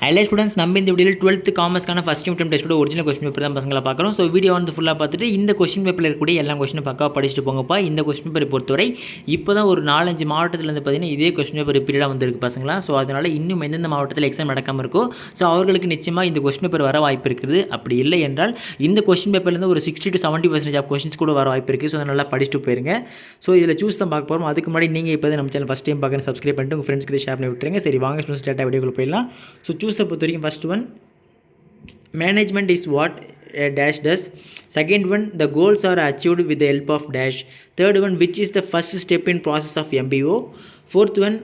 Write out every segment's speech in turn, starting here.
Hello students, நம்ம இந்த வீடியோவில் 12th காமர்ஸ்க்கான ஃபஸ்ட் யூனிட் டெஸ்ட்டோட ஒரிஜினல் கொஸ்டின் பேப்பர் தான் பசங்களை பார்க்குறோம். ஸோ வீடியோ வந்து ஃபுல்லாக பார்த்துட்டு இந்த கொஸ்டின் பேப்பரில் இருக்கக்கூடிய எல்லா கொஸ்டினும் பக்காவாக படிச்சுட்டு போங்கப்பா. இந்த கொஸ்டின் பேப்பரை பொறுத்தவரை இப்போ தான் ஒரு 4-5 மாவட்டத்தில் வந்து பார்த்தீங்கன்னா இதே கொஸ்டின் பேப்பர் ரிப்பீட்டாக வந்துருக்கு பசங்களா. ஸோ அதனால் இன்னும் எந்தெந்த மாவட்டத்தில் எக்ஸாம் நடக்காமல் இருக்கோ ஸோ அவர்களுக்கு நிச்சயமாக இந்த கொஸ்டின் பேப்பர் வர வாய்ப்பு இருக்குது. அப்படி இல்லை என்றால் இந்த கொஸ்டின் பேப்பர்லேருந்து ஒரு 60 to 70% ஆஃப் கொஸ்டின்ஸ் கூட வர வாய்ப்பு இருக்குது. ஸோ அதை நல்லா படிச்சுட்டு போயிருங்க. ஸோ இதில் சூஸ் தான் பார்க்க போகிறோம். அதுக்கு முன்னாடி நீங்கள் இப்போ நம்ம சேனல் ஃபஸ்ட் டைம் பார்க்குறேன், சப்ஸ்கிரைப் பண்ணிட்டு உங்கள் ஃப்ரெண்ட்ஸ்க்கு ஷேர் பண்ணி விட்டுருங்க. சரி, வாங்க ஸ்டூடெண்ட்ஸ் டேட்டா வீடியோக்குள்ள போயிடலாம். ஸோ சூஸை பொறுத்த வரைக்கும் first one, management is what a dash does. Second one, the goals are achieved with the help of dash. Third one, which is the first step in process of MBO. Fourth one,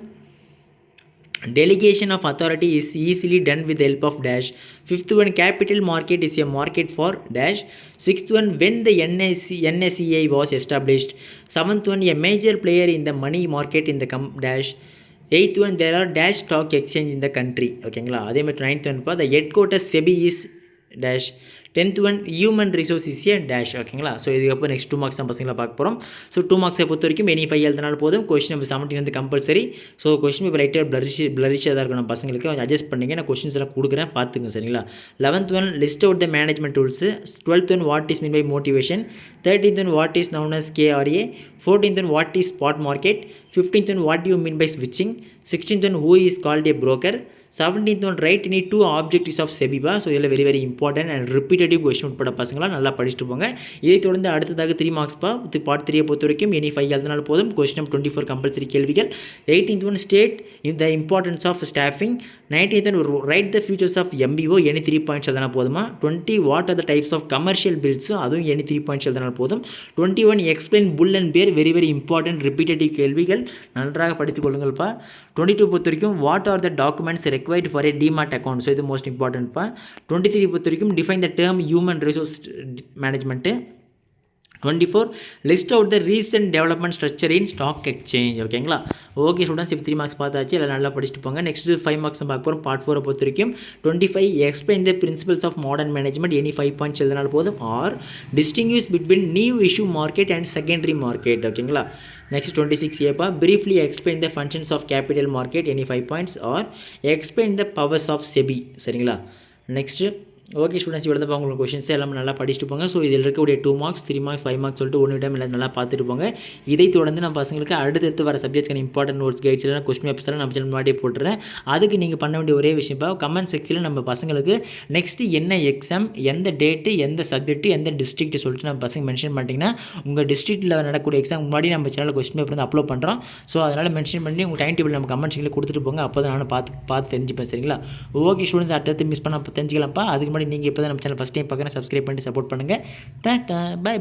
delegation of authority is easily done with the help of dash. Fifth one, capital market is a market for dash. Sixth one, when the NSEI was established. Seventh one, a major player in the money market in the dash. Eighth one, there are dash stock exchange in the country. ஓகேங்களா. அதே மாதிரி 9th one, the headquarters SEBI is dash. 10th one, human resource is a dash. ஓகேங்களா. So இதுக்கப்புறம் next 2 marks தான் பசங்களை பார்க்க போகிறோம். So 2 மார்க்ஸை பொறுத்த வரைக்கும் எனி 5 எழுதினாலும் போதும். கொஸ்டின் நம்பர் 17 வந்து கம்பல்சரி. ஸோ கொஸ்டின் பேப்பர் லைட்டாக பிளரிஷாக தான் இருக்கும். நம்ம பசங்களுக்கு கொஞ்சம் அட்ஜஸ்ட் பண்ணிங்க. நான் கொஸ்டின்ஸ் எல்லாம் கொடுக்குறேன், பார்த்துங்க. சரிங்களா. 11th one, list out the management tools. 12th one, what is mean by motivation. 13th one, what is known as KRA. 14th one, what is spot market. 15th one, what do you mean by switching. 16th one, who is called a broker. 17th one, write any 2 objectives of SEBI. So இதில் very important and repetitive question உட்பட பசங்களா நல்லா படிச்சுட்டு போங்க. இதை தொடர்ந்து அடுத்ததாக 3 marks part 3 பொறுத்த வரைக்கும் எனி 5 எழுதினாலும் போதும். கொஸ்டின் நம்பர் 24 கம்பல்சரி கேள்விகள். 18th one, state the importance of staffing. 19th one, write the futures of MBO. Any 3 points எழுதினா போதுமா. 20, what are the types of commercial bills. அதுவும் எனி 3 பாயிண்ட்ஸ் எழுதினால் போதும். 21, explain bull and bear. Very important repetitive கேள்விகள், நன்றாக படித்துக் கொள்ளுங்கள்ப்பா. 22 பொறுத்த வரைக்கும் what are the documents required for a demat account. So இது மோஸ்ட் இம்பார்ட்டன்ட்ப்பா. 23 பொறுத்த வரைக்கும் define the term human resource management. 24, list out the recent development structure in stock exchange. ஓகேங்களா. ஓகே ஸ்டூடெண்ட்ஸ், இப்போ 3 மார்க்ஸ் பார்த்தாச்சு, எல்லாம் நல்லா படிச்சுட்டு போங்க. நெக்ஸ்ட் 5 மார்க்ஸ் பார்க்க போகிறோம். பார்ட் 4 பொறுத்த வரைக்கும் 25, explain the principles of modern management. Any 5 points எழுதினாலும் போதும். Or distinguish between new issue market and secondary market. ஓகேங்களா. நெக்ஸ்ட் 26 ஏப்பா, briefly explain the functions of capital market. any 5 points. or explain the powers of SEBI. சரிங்களா. Next okay students, இவ்வளோ தான் உங்களுக்கு questions எல்லாம் நல்லா படிச்சுட்டு போங்க. ஸோ இதில் இருக்கக்கூடிய 2 மார்க்ஸ் 3 மார்க்ஸ் 5 மார்க்ஸ் சொல்லிட்டு ஒன்று டைம் எல்லாம் நல்லா பார்த்துட்டு போங்க. இதை தொடர்ந்து நம்ம பசங்களுக்கு அடுத்தடுத்து வர சப்ஜெக்ட்ஸ்க்கான இம்பார்ட்டன்ட் நோட்ஸ் கைட்ஸ் எல்லாம் கொஸ்டின் பேப்பர்ஸ் எல்லாம் நம்ம சேனல் முன்னாடியே போட்டுறேன். அதுக்கு நீங்கள் பண்ண வேண்டிய ஒரே விஷயம் கமெண்ட் செக்ஷனில் நம்ம பசங்களுக்கு நெக்ஸ்ட்டு என்ன எக்ஸாம், எந்த டேட்டு, எந்த சப்ஜெக்ட்டு, எந்த டிஸ்ட்ரிக்ட் சொல்லிட்டு நம்ம பசங்க மென்ஷன் பண்ணிட்டீங்கன்னா உங்கள் டிஸ்ட்ரிக்ட்டில் நடக்கக்கூடிய எக்ஸாம் முன்னாடி நம்ம சேனலில் கொஸ்டின் பேப்பர் வந்து அப்லோட் பண்ணுறோம். ஸோ அதனால் மென்ஷன் பண்ணி உங்கள் டைம் டேபிள் நம்ம கமெண்ட் செக்ஷனில் கொடுத்துட்டு போங்க. அப்போ தான் நானும் பார்த்து தெரிஞ்சுப்பேன். சரிங்களா. ஓகே ஸ்டூடெண்ட்ஸ், அடுத்தது மிஸ் பண்ண தெரிஞ்சுக்கலாம்ப்பா. அதுக்கு முன்னாடி நீங்கள் இப்போ தான் நம்ம சேனல் ஃபஸ்ட் டைம் பார்க்குறேன், சப்ஸ்கிரைப் பண்ணி சப்போர்ட் பண்ணுங்கள். டாட்டா, பை.